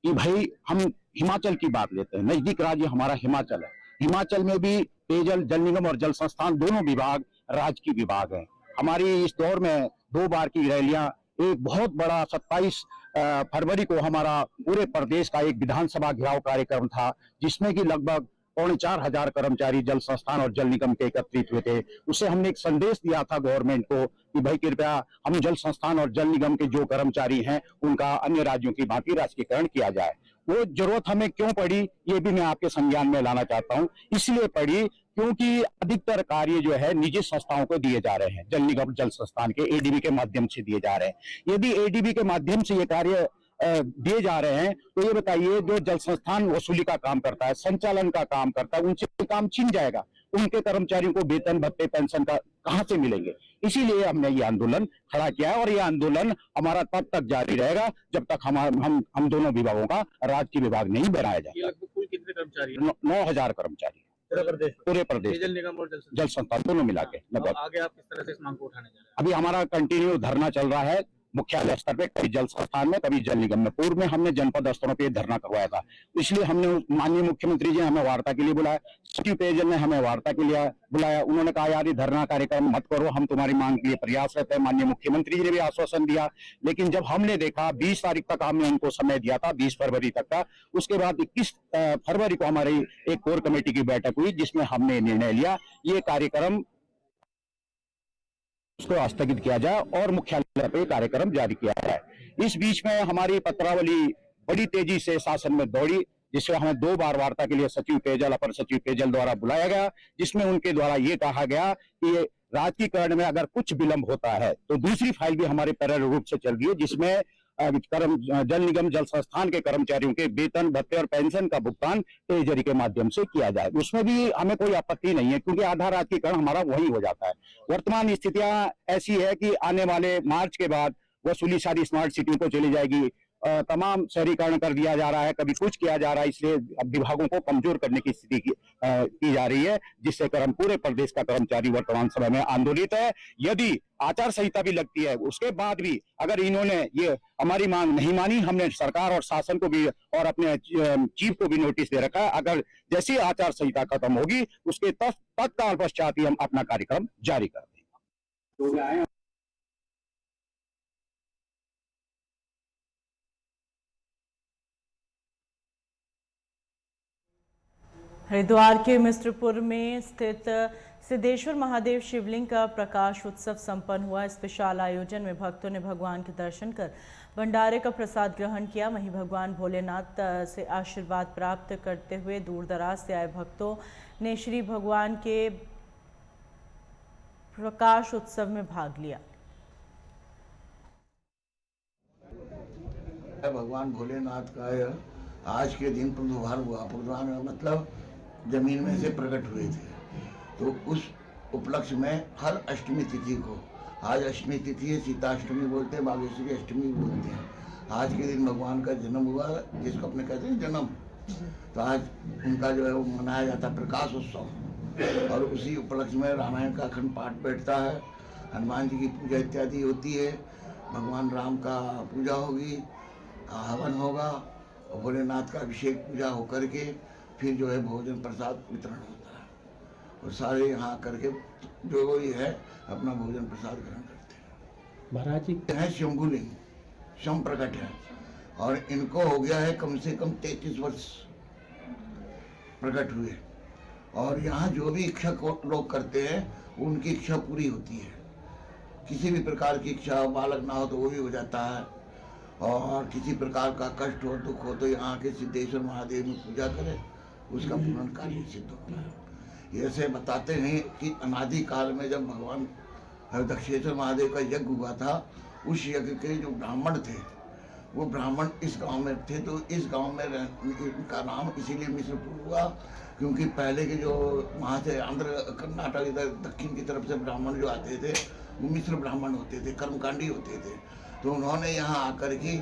कि भाई हम हिमाचल की बात लेते हैं, नजदीक राज्य हमारा हिमाचल है, हिमाचल में भी पेयजल, जल निगम और जल संस्थान दोनों विभाग राजकीय विभाग हैं। हमारी इस दौर में 2 बार की रैलियां, एक बहुत बड़ा 27 फरवरी को हमारा पूरे प्रदेश का एक विधानसभा घेराव कार्यक्रम था, जिसमें कि लगभग 4,500 कर्मचारी जल संस्थान और जल निगम के एकत्रित हुए थे। उससे हमने एक संदेश दिया था गवर्नमेंट को कि भाई कृपया हम जल संस्थान और जल निगम के जो कर्मचारी हैं उनका अन्य राज्यों की भांति राजकीयकरण किया जाए। वो जरूरत हमें क्यों पड़ी ये भी मैं आपके संज्ञान में लाना चाहता हूँ। इसलिए पड़ी क्योंकि अधिकतर कार्य जो है निजी संस्थाओं को दिए जा रहे हैं, जल निगम जल संस्थान के एडीबी के माध्यम से दिए जा रहे हैं। यदि एडीबी के माध्यम से ये कार्य दिए जा रहे हैं तो ये बताइए, जो जल संस्थान वसूली का काम करता है, संचालन का काम करता है, उनसे काम छिन जाएगा, उनके कर्मचारियों को वेतन भत्ते पेंशन का कहां से मिलेंगे। इसीलिए हमने ये आंदोलन खड़ा किया और ये आंदोलन हमारा तब तक जारी रहेगा जब तक हम दोनों विभागों का राजकीय विभाग नहीं बनाया जाता। लगभग कुल कितने कर्मचारी? 9000 कर्मचारी पूरे प्रदेश जल निगम और जल संस्थान दोनों मिला के। लगभग आगे आप किस तरह से इस मांग को उठाने जा रहे हैं? अभी हमारा कंटिन्यू धरना चल रहा है मुख्यालय स्तर पे, कभी जल संस्थान में, कभी जल निगम में। पूर्व में हमने जनपद स्तरों पे धरना करवाया था, इसलिए हमने माननीय मुख्यमंत्री जी ने हमें वार्ता के लिए बुलाया, सचिव पेयजल ने हमें वार्ता के लिए बुलाया। उन्होंने कहा यार ये धरना कार्यक्रम मत करो, हम तुम्हारी मांग के लिए प्रयासरत है। माननीय मुख्यमंत्री जी ने भी आश्वासन दिया, लेकिन जब हमने देखा 20 तारीख तक हमने उनको समय दिया था, 20 फरवरी तक का, उसके बाद 21 फरवरी को हमारी एक कोर कमेटी की बैठक हुई जिसमें हमने निर्णय लिया ये कार्यक्रम उसको स्थगित किया जाए और मुख्यालय पे कार्यक्रम जारी किया जाए। इस बीच में हमारी पत्रावली बड़ी तेजी से शासन में दौड़ी, जिसमें हमें 2 बार वार्ता के लिए सचिव पेयजल, अपर सचिव पेयजल द्वारा बुलाया गया, जिसमें उनके द्वारा ये कहा गया कि राजकीकरण में अगर कुछ विलंब होता है तो दूसरी फाइल भी हमारे पैरेलल रूप से चल रही है, जिसमें जल निगम जल संस्थान के कर्मचारियों के वेतन भत्ते और पेंशन का भुगतान ट्रेजरी के माध्यम से किया जाए। उसमें भी हमें कोई आपत्ति नहीं है, क्योंकि आधा राजकीकरण हमारा वही हो जाता है। वर्तमान स्थितियां ऐसी है कि आने वाले मार्च के बाद वसूली सारी स्मार्ट सिटियों को चली जाएगी, तमाम शहरीकरण कर दिया जा रहा है, कभी कुछ किया जा रहा है, इसलिए विभागों को कमजोर करने की स्थिति की जा रही है, जिससे पूरे प्रदेश का कर्मचारी वर्तमान समय में आंदोलित है। यदि आचार संहिता भी लगती है, उसके बाद भी अगर इन्होंने ये हमारी मांग नहीं मानी, हमने सरकार और शासन को भी और अपने चीफ को भी नोटिस दे रखा है। अगर जैसी आचार संहिता खत्म होगी उसके तत्काल पश्चात ही हम अपना कार्यक्रम जारी कर देंगे। हरिद्वार के मिश्रपुर में स्थित सिद्धेश्वर महादेव शिवलिंग का प्रकाश उत्सव संपन्न हुआ। इस विशाल आयोजन में भक्तों ने भगवान के दर्शन कर भंडारे का प्रसाद ग्रहण किया। वहीं भगवान भोलेनाथ से आशीर्वाद प्राप्त करते हुए दूर दराज से आए भक्तों ने श्री भगवान के प्रकाश उत्सव में भाग लिया। भगवान भोलेनाथ का आज के दिन प्रादुर्भाव हुआ। प्रादुर्भाव मतलब जमीन में से प्रकट हुए थे, तो उस उपलक्ष्य में हर अष्टमी तिथि को, आज अष्टमी तिथि है, सीताष्टमी बोलते हैं, बागेश्वरी अष्टमी बोलते हैं। आज के दिन भगवान का जन्म हुआ, जिसको अपने कहते हैं जन्म, तो आज उनका जो है वो मनाया जाता है प्रकाश उत्सव। और उसी उपलक्ष्य में रामायण का अखंड पाठ बैठता है, हनुमान जी की पूजा इत्यादि होती है, भगवान राम का पूजा होगी, हवन होगा, और भोलेनाथ का अभिषेक पूजा होकर के फिर जो है भोजन प्रसाद वितरण होता है, और सारे यहाँ करके जो ये है अपना भोजन प्रसाद ग्रहण करते हैं। महाराज जी है शंभुलिंग, शम प्रकट है, और इनको हो गया है कम से कम 33 वर्ष प्रकट हुए। और यहाँ जो भी इच्छा लोग करते हैं उनकी इच्छा पूरी होती है। किसी भी प्रकार की इच्छा, बालक ना हो तो वो भी हो जाता है, और किसी प्रकार का कष्ट हो, दुख हो, तो यहाँ के सिद्धेश्वर महादेव में पूजा करें, उसका पूर्ण कार्य सिद्ध होता है। ऐसे बताते हैं कि अनादि काल में जब भगवान दक्षेश्वर महादेव का यज्ञ हुआ था, उस यज्ञ के जो ब्राह्मण थे वो ब्राह्मण इस गांव में थे, तो इस गांव में इनका नाम इसीलिए मिश्रपुर हुआ, क्योंकि पहले के जो वहाँ से आंध्र कर्नाटक इधर दक्षिण की तरफ से ब्राह्मण जो आते थे वो मिश्र ब्राह्मण होते थे, कर्मकांडी होते थे। तो उन्होंने यहाँ आकर के,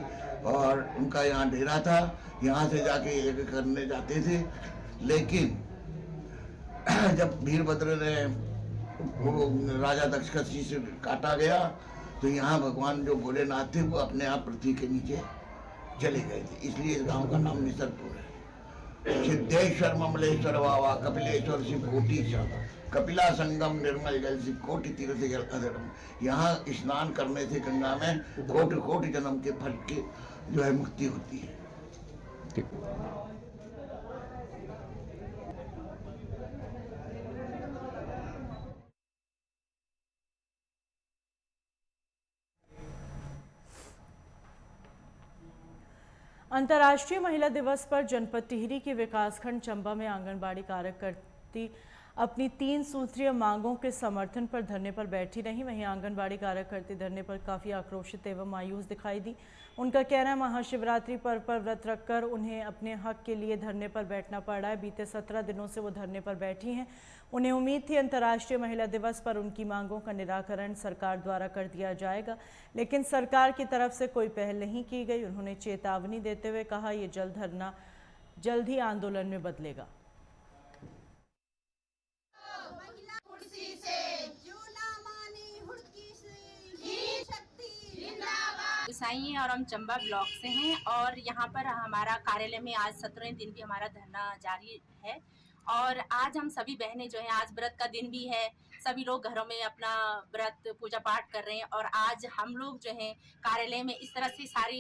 और उनका यहाँ डेरा था, यहाँ से जाके यज्ञ करने जाते थे। लेकिन जब वीरभद्र ने वो राजा दक्ष का शीश काटा गया, तो यहाँ भगवान जो भोलेनाथ थे वो अपने आप पृथ्वी के नीचे चले गए थे, इसलिए इस गांव का नाम मिश्रपुर है। सिद्धेश्वर ममलेश्वर बाबा कपिलेश्वर शिव कोटि कपिला संगम निर्मल जल शिव कोटि तीर्थ जल अधर्म। यहाँ स्नान करने से गंगा में कोटि कोटि जन्म के फल के जो है मुक्ति होती है। अंतर्राष्ट्रीय महिला दिवस पर जनपद टिहरी के विकासखंड चंबा में आंगनबाड़ी कार्यकर्ती अपनी 3 सूत्रीय मांगों के समर्थन पर धरने पर बैठी रही। वहीं आंगनबाड़ी कार्यकर्ती धरने पर काफ़ी आक्रोशित एवं मायूस दिखाई दी। उनका कहना है महाशिवरात्रि पर्व पर व्रत रखकर उन्हें अपने हक के लिए धरने पर बैठना पड़ रहा है। बीते 17 दिनों से वो धरने पर बैठी हैं। उन्हें उम्मीद थी अंतर्राष्ट्रीय महिला दिवस पर उनकी मांगों का निराकरण सरकार द्वारा कर दिया जाएगा, लेकिन सरकार की तरफ से कोई पहल नहीं की गई। उन्होंने चेतावनी देते हुए कहा ये धरना जल्द ही आंदोलन में बदलेगा। गुसाई और हम चंबा ब्लॉक से हैं और यहाँ पर हमारा कार्यालय में आज 17वें दिन भी हमारा धरना जारी है। और आज हम सभी बहनें जो हैं, आज व्रत का दिन भी है, सभी लोग घरों में अपना व्रत पूजा पाठ कर रहे हैं। और आज हम लोग जो हैं कार्यालय में इस तरह से सारी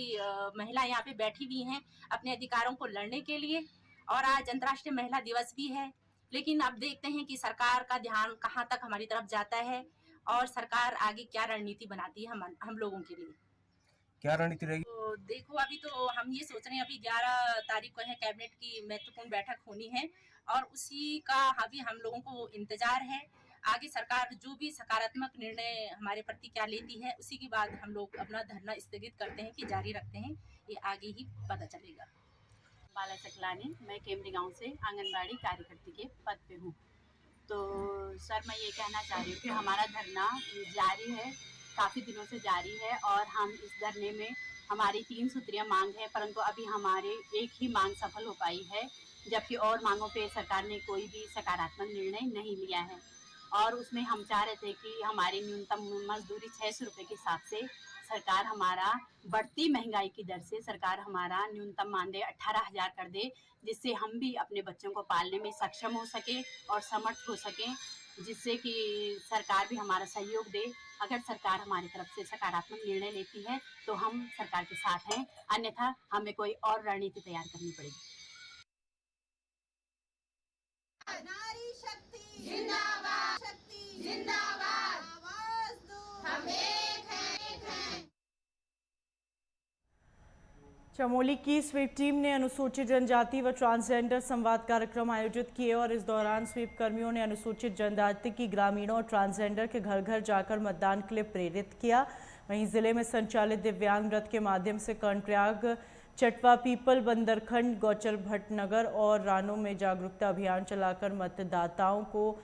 महिलाएं यहाँ पे बैठी हुई हैं अपने अधिकारों को लड़ने के लिए। और आज अंतर्राष्ट्रीय महिला दिवस भी है, लेकिन अब देखते हैं कि सरकार का ध्यान कहाँ तक हमारी तरफ जाता है और सरकार आगे क्या रणनीति बनाती है हम लोगों के लिए। क्या रणनीति रहेगी? तो देखो, अभी तो हम ये सोच रहे हैं, अभी 11 तारीख को है कैबिनेट की महत्वपूर्ण बैठक होनी है और उसी का अभी हम लोगों को इंतजार है। आगे सरकार जो भी सकारात्मक निर्णय हमारे प्रति क्या लेती है उसी के बाद हम लोग अपना धरना स्थगित करते हैं कि जारी रखते हैं, ये आगे ही पता चलेगा। बाला चकलानी, मैं केमरी गांव से आंगनबाड़ी कार्यकर्ता के पद पे हूँ। तो सर मैं ये कहना चाह रही हूँ कि हमारा धरना जारी है, काफ़ी दिनों से जारी है और हम इस धरने में हमारी 3 सूत्रीय मांग है, परंतु अभी हमारे एक ही मांग सफल हो पाई है, जबकि और मांगों पे सरकार ने कोई भी सकारात्मक निर्णय नहीं लिया है। और उसमें हम चाह रहे थे कि हमारी न्यूनतम मजदूरी 600 रुपये के हिसाब से सरकार हमारा बढ़ती महंगाई की दर से सरकार हमारा न्यूनतम मानदेय 18,000 कर दे, जिससे हम भी अपने बच्चों को पालने में सक्षम हो सके और समर्थ हो सकें, जिससे कि सरकार भी हमारा सहयोग दे। अगर सरकार हमारी तरफ से सकारात्मक निर्णय लेती है तो हम सरकार के साथ हैं, अन्यथा हमें कोई और रणनीति तैयार करनी पड़ेगी। नारी शक्ति जिंदाबाद, शक्ति जिंदाबाद, आवाज दो, हम एक हैं। चमोली की स्वीप टीम ने अनुसूचित जनजाति व ट्रांसजेंडर संवाद कार्यक्रम आयोजित किए और इस दौरान स्वीप कर्मियों ने अनुसूचित जनजाति की ग्रामीणों और ट्रांसजेंडर के घर घर जाकर मतदान के लिए प्रेरित किया। वहीं जिले में संचालित दिव्यांग रथ के माध्यम से कर्णप्रयाग, चटवा पीपल, बंदरखंड, गौचर भट्टनगर और रानों में जागरूकता अभियान चलाकर मतदाताओं को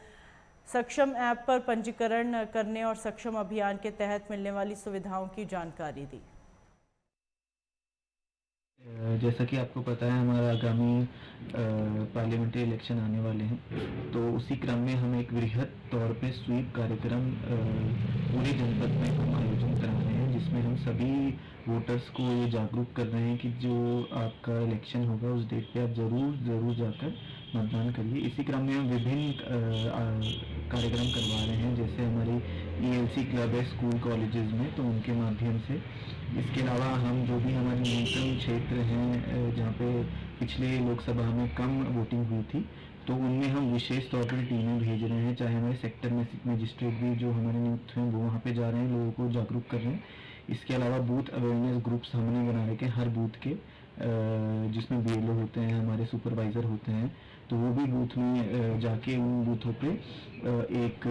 सक्षम ऐप पर पंजीकरण करने और सक्षम अभियान के तहत मिलने वाली सुविधाओं की जानकारी दी। जैसा कि आपको पता है हमारा आगामी पार्लियामेंट्री इलेक्शन आने वाले हैं, तो उसी क्रम में हम एक वृहद तौर पे स्वीप कार्यक्रम पूरे जनपद में हम आयोजन करा रहे हैं, जिसमें हम सभी वोटर्स को ये जागरूक कर रहे हैं कि जो आपका इलेक्शन होगा उस डेट पे आप ज़रूर जाकर मतदान करिए। इसी क्रम में हम विभिन्न कार्यक्रम करवा रहे हैं, जैसे हमारी ELC क्लब है स्कूल कॉलेजेस में, तो उनके माध्यम से। इसके अलावा हम जो भी हमारे न्यूनतम क्षेत्र हैं जहाँ पे पिछले लोकसभा में कम वोटिंग हुई थी, तो उनमें हम विशेष तौर पर टीमें भेज रहे हैं, चाहे हमारे सेक्टर मजिस्ट्रेट भी जो हमारे नियुक्त हैं वो वहाँ पे जा रहे हैं, लोगों को जागरूक कर रहे हैं। इसके अलावा बूथ अवेयरनेस ग्रुप्स हमने बना रखे हैं हर बूथ के, जिसमें BLO होते हैं, हमारे सुपरवाइज़र होते हैं, तो वो भी बूथ में जाके उन बूथों पे एक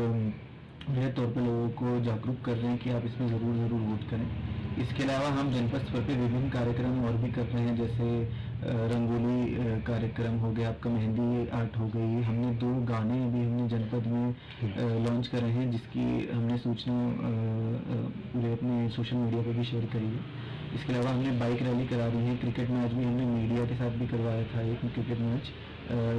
वृहद तौर पे लोगों को जागरूक कर रहे हैं कि आप इसमें ज़रूर वोट करें। इसके अलावा हम जनपद स्तर पे विभिन्न कार्यक्रम और भी कर रहे हैं, जैसे रंगोली कार्यक्रम हो गया, आपका मेहंदी आर्ट हो गई। हमने 2 गाने अभी हमने जनपद में लॉन्च करे हैं, जिसकी हमने सूचना पूरे अपने सोशल मीडिया पर भी शेयर करी है। इसके अलावा हमने बाइक रैली करा दी है, क्रिकेट मैच भी हमने मीडिया के साथ भी करवाया था, एक क्रिकेट मैच,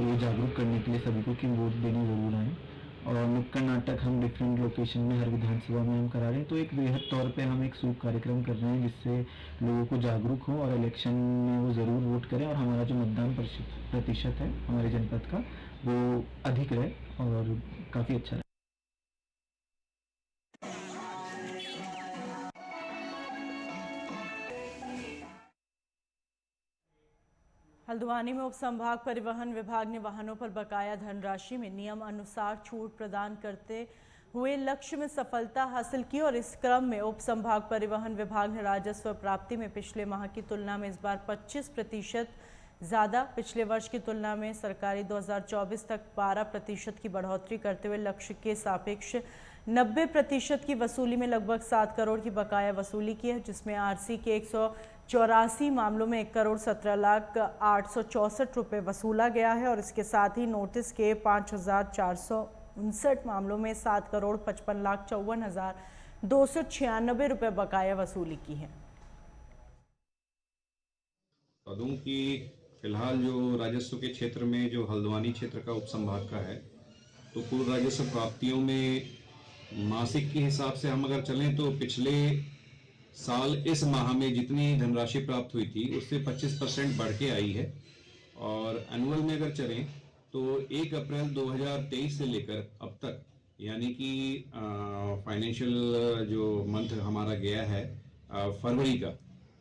ये जागरूक करने के लिए सभी को कि वोट देने ज़रूर आएँ। और नुक्कड़ नाटक हम डिफरेंट लोकेशन में हर विधानसभा में हम करा रहे हैं, तो एक वृहद तौर पे हम एक स्वीप कार्यक्रम कर रहे हैं, जिससे लोगों को जागरूक हो और इलेक्शन में वो ज़रूर वोट करें और हमारा जो मतदान प्रतिशत है हमारे जनपद का वो अधिक रहे और काफ़ी अच्छा रहे। हल्द्वानी में उप संभाग परिवहन विभाग ने वाहनों पर बकाया धनराशि में नियम अनुसार छूट प्रदान करते हुए लक्ष्य में सफलता हासिल की और इस क्रम में उप संभाग परिवहन विभाग ने राजस्व प्राप्ति में पिछले माह की तुलना में इस बार 25% ज़्यादा, पिछले वर्ष की तुलना में सरकारी 2024 तक 12% की बढ़ोतरी करते हुए लक्ष्य के सापेक्ष 90% की वसूली में लगभग 7 करोड़ की बकाया वसूली की है, जिसमें RC के 184 मामलों में 1,17,864 रुपये वसूला गया है और इसके साथ ही नोटिस के 5,459 मामलों में 7,55,54,296 रुपये बकाया वसूली की है। बता दूं कि फिलहाल जो राजस्व के क्षेत्र में जो हल्द्वानी क्षेत्र का उपसंभाग का है, तो कुल राजस्व प्राप्तियों में मासिक के हिसाब से हम अगर चलें तो पिछले साल इस माह में जितनी धनराशि प्राप्त हुई थी उससे 25% बढ़ के आई है। और एनुअल में अगर चलें तो 1 अप्रैल 2023 से लेकर अब तक, यानी कि फाइनेंशियल जो मंथ हमारा गया है फरवरी का,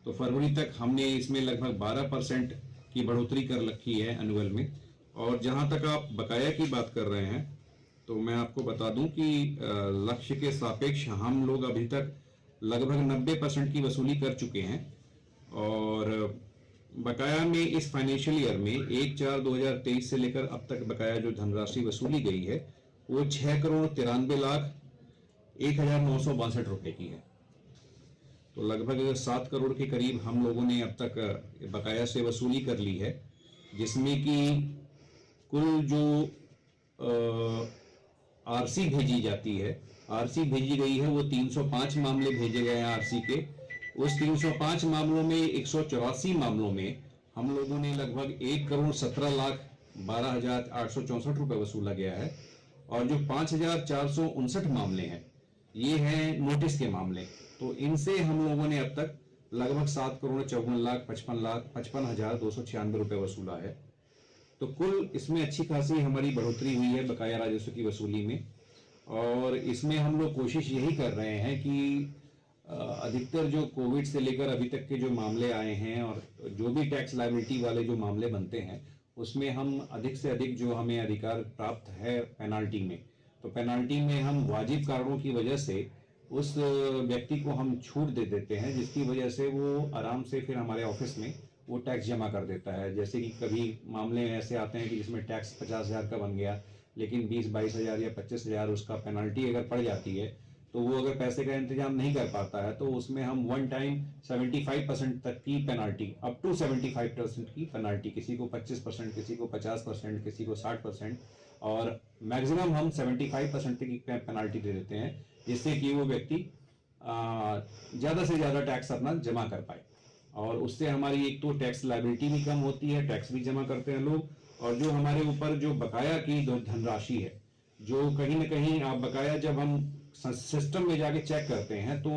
तो फरवरी तक हमने इसमें लगभग 12% की बढ़ोतरी कर रखी है एनुअल में। और जहां तक आप बकाया की बात कर रहे हैं, तो मैं आपको बता दूं कि लक्ष्य के सापेक्ष हम लोग अभी तक लगभग 90% की वसूली कर चुके हैं। और बकाया में इस फाइनेंशियल ईयर में 1/4/2023 से लेकर अब तक बकाया जो धनराशि वसूली गई है वो 6,93,01,962 रुपए की है। तो लगभग 7 करोड़ के करीब हम लोगों ने अब तक बकाया से वसूली कर ली है, जिसमें कि कुल जो आरसी भेजी जाती है, आरसी भेजी गई है वो 305 मामले भेजे गए हैं आरसी के। उस 305 मामलों में 184 मामलों में हम लोगों ने लगभग 1,17,12,864 रुपए वसूला गया है। और जो 5,459 मामले हैं ये हैं नोटिस के मामले। तो इनसे हम लोगों ने अब तक लगभग 7,54,55,296 रुपए वसूला है। तो कुल इसमें अच्छी खासी हमारी बढ़ोतरी हुई है बकाया राजस्व की वसूली में। और इसमें हम लोग कोशिश यही कर रहे हैं कि अधिकतर जो कोविड से लेकर अभी तक के जो मामले आए हैं और जो भी टैक्स लायबिलिटी वाले जो मामले बनते हैं उसमें हम अधिक से अधिक जो हमें अधिकार प्राप्त है पेनाल्टी में, तो पेनाल्टी में हम वाजिब कारणों की वजह से उस व्यक्ति को हम छूट दे देते हैं, जिसकी वजह से वो आराम से फिर हमारे ऑफिस में वो टैक्स जमा कर देता है। जैसे कि कभी मामले ऐसे आते हैं कि जिसमें टैक्स 50,000 का बन गया लेकिन 20-22,000 या 25,000 उसका पेनाल्टी अगर पड़ जाती है, तो वो अगर पैसे का इंतजाम नहीं कर पाता है तो उसमें हम वन टाइम 75% तक की पेनाल्टी, अप टू 75% की पेनाल्टी, किसी को 25%, किसी को 50%, किसी को 60% और मैक्सिमम हम 75% की पेनाल्टी दे देते हैं, जिससे कि वो व्यक्ति ज़्यादा से ज़्यादा टैक्स अपना जमा कर पाए। और उससे हमारी एक तो टैक्स लायबिलिटी भी कम होती है, टैक्स भी जमा करते हैं लोग, और जो हमारे ऊपर जो बकाया की धनराशि है, जो कहीं ना कहीं आप बकाया जब हम सिस्टम में जाके चेक करते हैं तो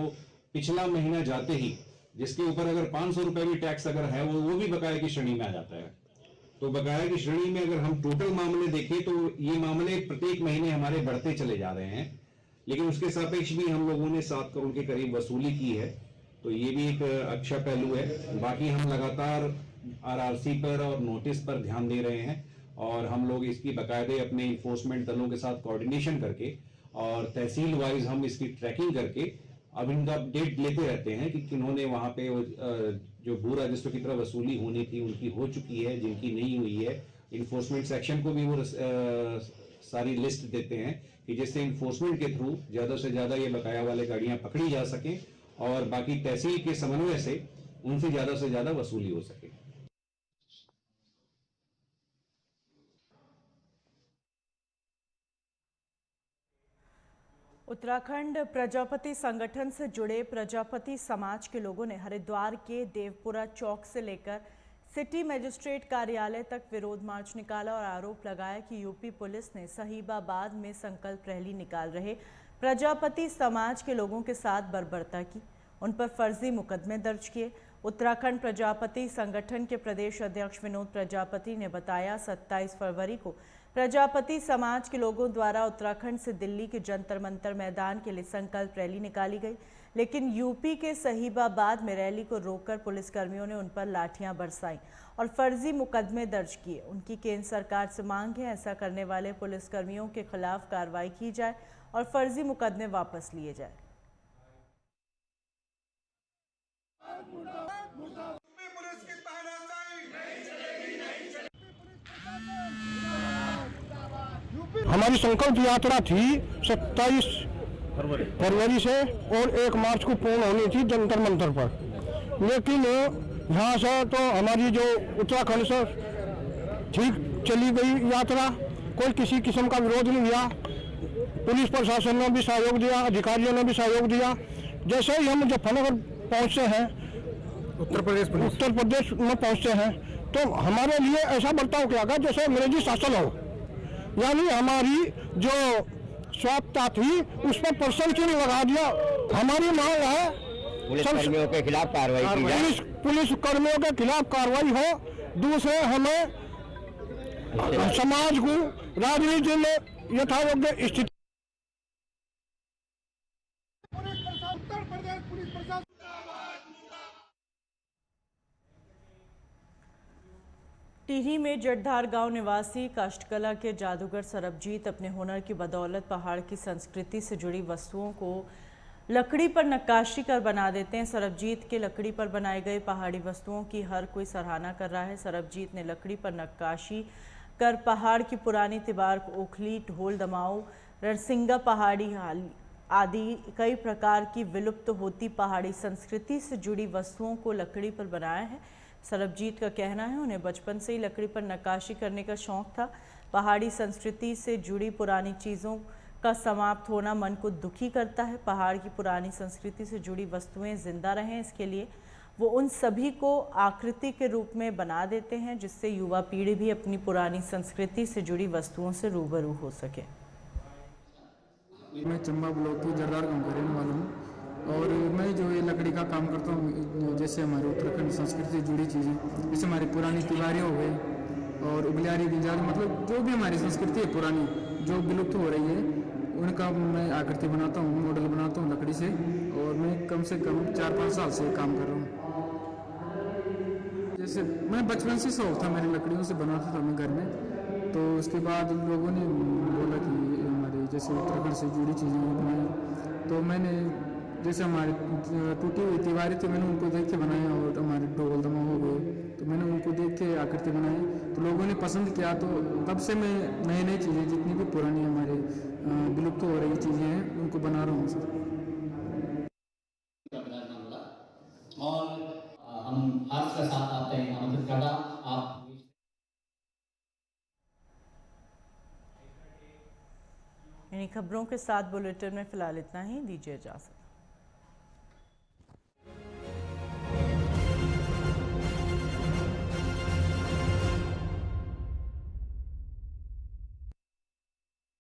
पिछला महीना जाते ही जिसके ऊपर अगर 500 रुपए भी टैक्स अगर है वो भी बकाया की श्रेणी में आ जाता है। तो बकाया की श्रेणी में अगर हम टोटल मामले देखें तो ये मामले प्रत्येक महीने हमारे बढ़ते चले जा रहे हैं, लेकिन उसके सापेक्ष भी हम लोगों ने 7 करोड़ के करीब वसूली की है। तो ये भी एक अच्छा पहलू है। बाकी हम लगातार आरआरसी पर और नोटिस पर ध्यान दे रहे हैं और हम लोग इसकी बाकायदे अपने इन्फोर्समेंट दलों के साथ कोऑर्डिनेशन करके और तहसील वाइज हम इसकी ट्रैकिंग करके अब इनका अपडेट लेते रहते हैं कि किन्होंने वहां पे जो भू राजस्व की तरह वसूली होनी थी उनकी हो चुकी है, जिनकी नहीं हुई है। इन्फोर्समेंट सेक्शन को भी वो सारी लिस्ट देते हैं कि जिससे इन्फोर्समेंट के थ्रू ज्यादा से ज्यादा ये बकाया वाले गाड़ियां पकड़ी जा सकें और बाकी तहसील के समन्वय से उनसे ज्यादा वसूली हो सके। उत्तराखंड प्रजापति संगठन से जुड़े प्रजापति समाज के लोगों ने हरिद्वार के देवपुरा चौक से लेकर सिटी मजिस्ट्रेट कार्यालय तक विरोध मार्च निकाला और आरोप लगाया कि यूपी पुलिस ने सहीबाबाद में संकल्प रैली निकाल रहे प्रजापति समाज के लोगों के साथ बर्बरता की, उन पर फर्जी मुकदमे दर्ज किए। उत्तराखंड प्रजापति संगठन के प्रदेश अध्यक्ष विनोद प्रजापति ने बताया 27 फरवरी को प्रजापति समाज के लोगों द्वारा उत्तराखंड से दिल्ली के जंतर मंतर मैदान के लिए संकल्प रैली निकाली गई, लेकिन यूपी के सहीबाबाद में रैली को रोककर पुलिसकर्मियों ने उन पर लाठियां बरसाईं और फर्जी मुकदमे दर्ज किए। उनकी केंद्र सरकार से मांग है ऐसा करने वाले पुलिसकर्मियों के खिलाफ कार्रवाई की जाए और फर्जी मुकदमे वापस लिए जाए। हमारी संकल्प यात्रा थी 27 फरवरी से और 1 मार्च को पूर्ण होनी थी जंतर मंतर पर, लेकिन यहाँ से तो हमारी जो उत्तराखंड से ठीक चली गई यात्रा, कोई किसी किस्म का विरोध नहीं हुआ। पुलिस प्रशासन ने भी सहयोग दिया, अधिकारियों ने भी सहयोग दिया। जैसे ही हम मुजफ्फरनगर पहुँचते हैं, उत्तर प्रदेश में पहुँचते हैं, तो हमारे लिए ऐसा बर्ताव किया गया जैसे अंग्रेजी शासन हो, यानी हमारी जो स्वायत्ता थी उस पर पर्सन चिन्ह लगा दिया। हमारी मांग है पुलिस कर्मियों के खिलाफ कार्रवाई की जाए, पुलिस कर्मियों के खिलाफ कार्रवाई हो। दूसरे हमें समाज को राजनीति में यथायोग्य स्थिति टिहरी में जटधार गांव निवासी काष्ठकला के जादूगर सरबजीत अपने हुनर की बदौलत पहाड़ की संस्कृति से जुड़ी वस्तुओं को लकड़ी पर नक्काशी कर बना देते हैं। सरबजीत के लकड़ी पर बनाई गई पहाड़ी वस्तुओं की हर कोई सराहना कर रहा है। सरबजीत ने लकड़ी पर नक्काशी कर पहाड़ की पुरानी दीवार को ओखली, ढोल, दमाऊ, रणसिंगा पहाड़ी आदि कई प्रकार की विलुप्त होती पहाड़ी संस्कृति से जुड़ी वस्तुओं को लकड़ी पर बनाया है। सरबजीत का कहना है उन्हें बचपन से ही लकड़ी पर नक्काशी करने का शौक था। पहाड़ी संस्कृति से जुड़ी पुरानी चीज़ों का समाप्त होना मन को दुखी करता है। पहाड़ की पुरानी संस्कृति से जुड़ी वस्तुएं जिंदा रहें, इसके लिए वो उन सभी को आकृति के रूप में बना देते हैं, जिससे युवा पीढ़ी भी अपनी पुरानी संस्कृति से जुड़ी वस्तुओं से रूबरू हो सके। मैं चंबा ब्लॉक की जरदार गांव का रहने वाला हूँ और मैं जो ये लकड़ी का काम करता हूँ, जैसे हमारे उत्तराखंड संस्कृति से जुड़ी चीज़ें, जैसे हमारी पुरानी तिवारी हो गई और उबलियारी गुंजारी, मतलब जो भी हमारी संस्कृति है पुरानी जो विलुप्त हो रही है, उनका मैं आकृति बनाता हूँ, मॉडल बनाता हूँ लकड़ी से। और मैं कम से कम 4-5 साल से काम कर रहा हूँ। जैसे मैं बचपन से शौक था, मेरी लकड़ियों से बनाता था मैं घर में। तो उसके बाद लोगों ने बोला कि हमारे जैसे उत्तराखंड से जुड़ी चीज़ें बनाएं, तो मैंने जैसे हमारे टूटी हुई दीवारें थी, मैंने उनको देख के बनाया। और हमारे ढोल दमाऊ हो गए, तो मैंने उनको देख के आकृति बनाई, तो लोगों ने पसंद किया। तो तब से मैं नई नई चीज़ें, जितनी भी पुरानी हमारे विलुप्त हो रही चीज़ें हैं, उनको बना रहा हूँ सर। और हम हर्ष के साथ आते हैं, आमंत्रित करना आप। इन्हीं खबरों के साथ बुलेटिन में फिलहाल इतना ही। दीजिए इजाजत।